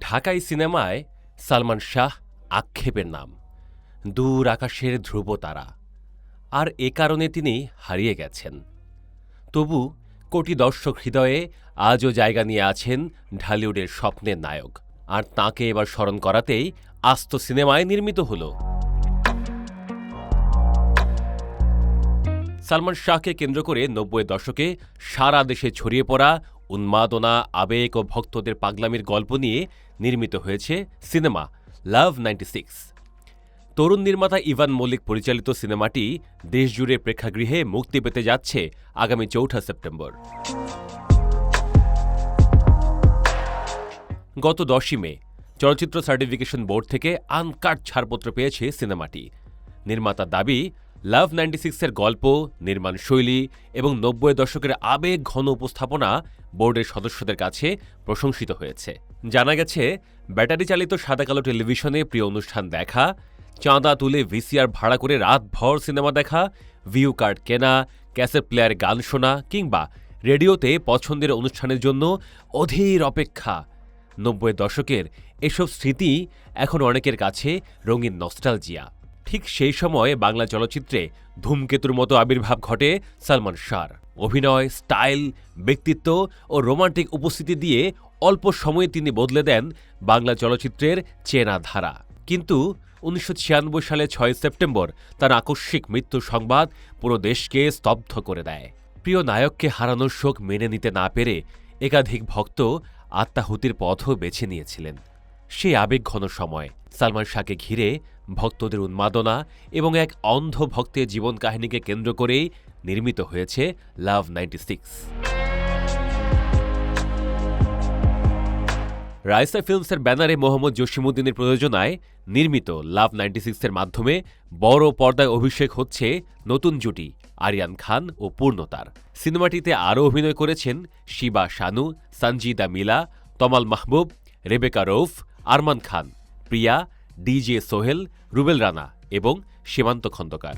ঢাকাই সিনেমায় সালমান শাহ আক্ষেপের নাম, দূর আকাশের ধ্রুবতারা। আর এ কারণে তিনি হারিয়ে গেছেন। তবু কোটি দর্শক হৃদয়ে আজও জায়গা নিয়ে আছেন ঢালিউডের স্বপ্নের নায়ক। আর তাঁকে এবার স্মরণ করাতেই আস্ত সিনেমায় নির্মিত হল। সালমান শাহকে কেন্দ্র করে ৯০ দশকে সারা দেশে ছড়িয়ে পড়া উন্মাদনা, আবেগ ও ভক্তদের পাগলামির গল্প নিয়ে নির্মিত হয়েছে সিনেমা লাভ 96। তরুণ নির্মাতা ইভান মল্লিক পরিচালিত সিনেমাটি দেশজুড়ে প্রেক্ষাগৃহে মুক্তি পেতে যাচ্ছে আগামী ৪ সেপ্টেম্বর। গত ১০ মে চলচ্চিত্র সার্টিফিকেশন বোর্ড থেকে আনকাট ছাড়পত্র পেয়েছে সিনেমাটি। নির্মাতার দাবি, লাভ 96-এর গল্প, নির্মাণ শৈলী এবং ৯০ দশকের আবেগ ঘন উপস্থাপনা বোর্ডের সদস্যদের কাছে প্রশংসিত হয়েছে। জানা গেছে, ব্যাটারি চালিত সাদাকালো টেলিভিশনে প্রিয় অনুষ্ঠান দেখা, চাঁদা তুলে ভিসিআর ভাড়া করে রাতভর সিনেমা দেখা, ভিউ কার্ড কেনা, ক্যাসেট প্লেয়ারে গান শোনা কিংবা রেডিওতে পছন্দের অনুষ্ঠানের জন্য অধীর অপেক্ষা। ৯০ দশকের এসব স্মৃতি এখন অনেকের কাছে রঙিন নস্টালজিয়া। ঠিক সেই সময় বাংলা চলচ্চিত্রে ধূমকেতুর মতো আবির্ভাব ঘটে সালমান শাহর। অভিনয়, স্টাইল, ব্যক্তিত্ব ও রোমান্টিক উপস্থিতি দিয়ে অল্প সময়ে তিনি বদলে দেন বাংলা চলচ্চিত্রের চেনা ধারা। কিন্তু ১৯৯৬ সালে ৬ সেপ্টেম্বর তার আকস্মিক মৃত্যু সংবাদ পুরো দেশকে স্তব্ধ করে দেয়। প্রিয় নায়ককে হারানোর শোক মেনে নিতে না পেরে একাধিক ভক্ত আত্মাহুতির পথও বেছে নিয়েছিলেন। সেই আবেগঘন সময় সালমান শাহকে ঘিরে ভক্তদের উন্মাদনা এবং এক অন্ধ ভক্তের জীবন কাহিনীকে কেন্দ্র করেই নির্মিত হয়েছে লাভ 96। রাইসা ফিল্মসের ব্যানারে মোহাম্মদ জসিমউদ্দিনের প্রযোজনায় নির্মিত লাভ 96-এর মাধ্যমে বড় পর্দায় অভিষেক হচ্ছে নতুন জুটি আরিয়ান খান ও পূর্ণতার। সিনেমাটিতে আরও অভিনয় করেছেন শিবা শানু, সঞ্জিদা মিলা, তমাল মাহবুব, রেবেকা রৌফ, আরমান খান, প্রিয়া, ডিজে সোহেল, রুবেল রানা এবং সীমান্ত খন্দকার।